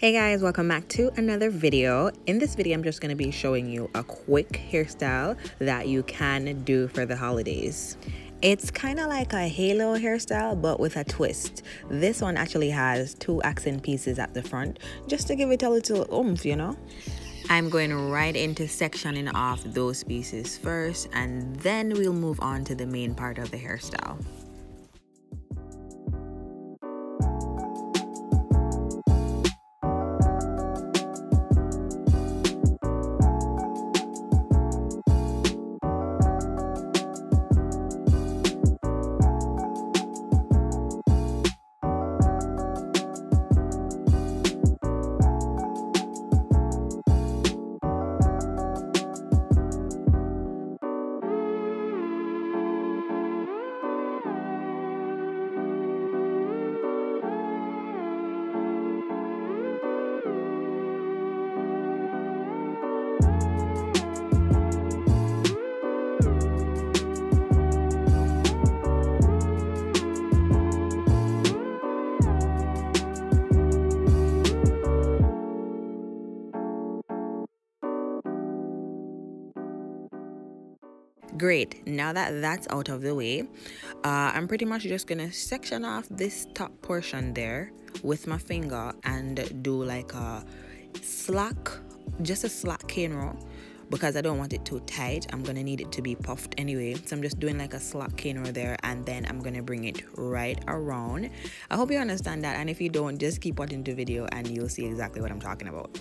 Hey guys, welcome back to another video. In this video, I'm just going to be showing you a quick hairstyle that you can do for the holidays. It's kind of like a halo hairstyle, but with a twist. This one actually has two accent pieces at the front, just to give it a little oomph, you know? I'm going right into sectioning off those pieces first, and then we'll move on to the main part of the hairstyle. Great, now that that's out of the way, I'm pretty much just gonna section off this top portion there with my finger and do like a just a slack cane roll, because I don't want it too tight. I'm gonna need it to be puffed anyway, so I'm just doing like a slack cane roll there, and then I'm gonna bring it right around. I hope you understand that, and if you don't, just keep watching the video and you'll see exactly what I'm talking about.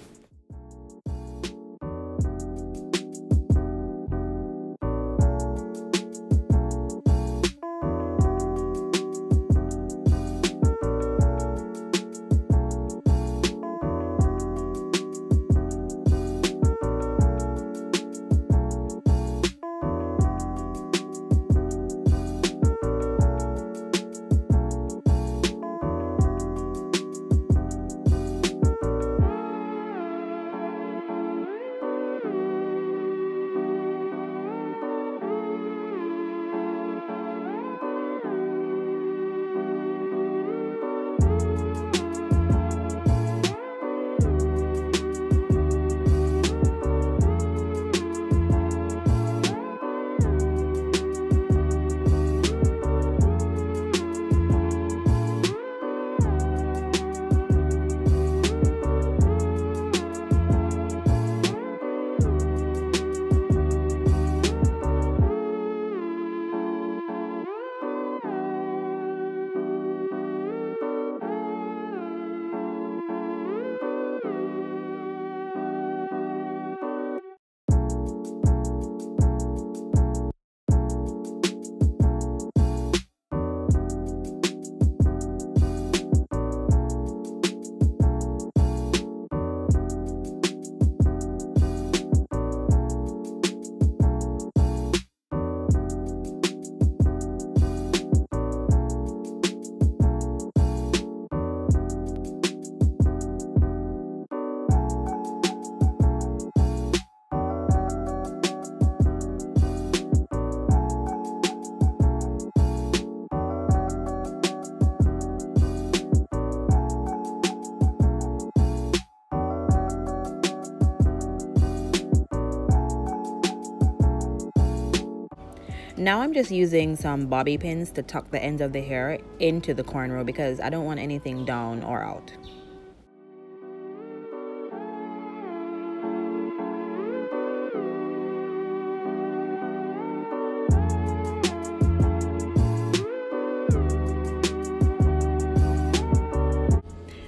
Now I'm just using some bobby pins to tuck the ends of the hair into the cornrow because I don't want anything down or out.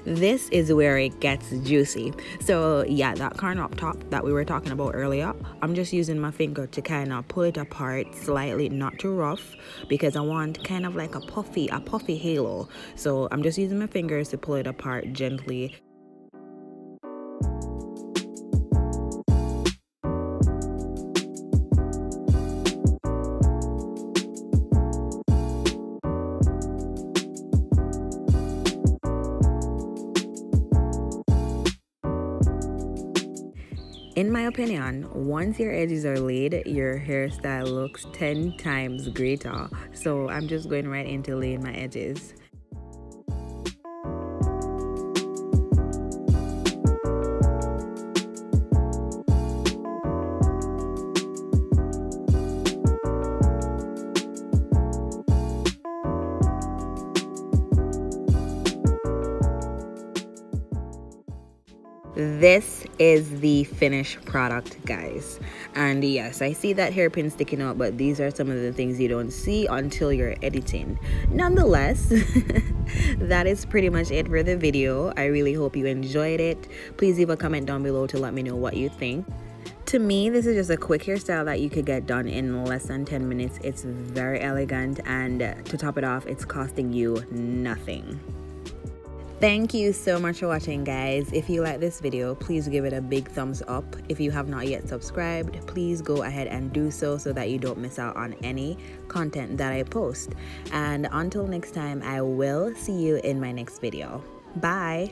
This is where it gets juicy. So yeah, that corner up top that we were talking about earlier, I'm just using my finger to kind of pull it apart slightly, not too rough, because I want kind of like a puffy halo. So I'm just using my fingers to pull it apart gently. In my opinion, once your edges are laid, your hairstyle looks 10 times greater. So I'm just going right into laying my edges. This is the finished product, guys. And yes, I see that hairpin sticking out, but these are some of the things you don't see until you're editing. Nonetheless, that is pretty much it for the video. I really hope you enjoyed it. Please leave a comment down below to let me know what you think. To me, this is just a quick hairstyle that you could get done in less than 10 minutes. It's very elegant, and to top it off, it's costing you nothing. Thank you so much for watching, guys. If you like this video, please give it a big thumbs up. If you have not yet subscribed, please go ahead and do so that you don't miss out on any content that I post. And until next time, I will see you in my next video. Bye.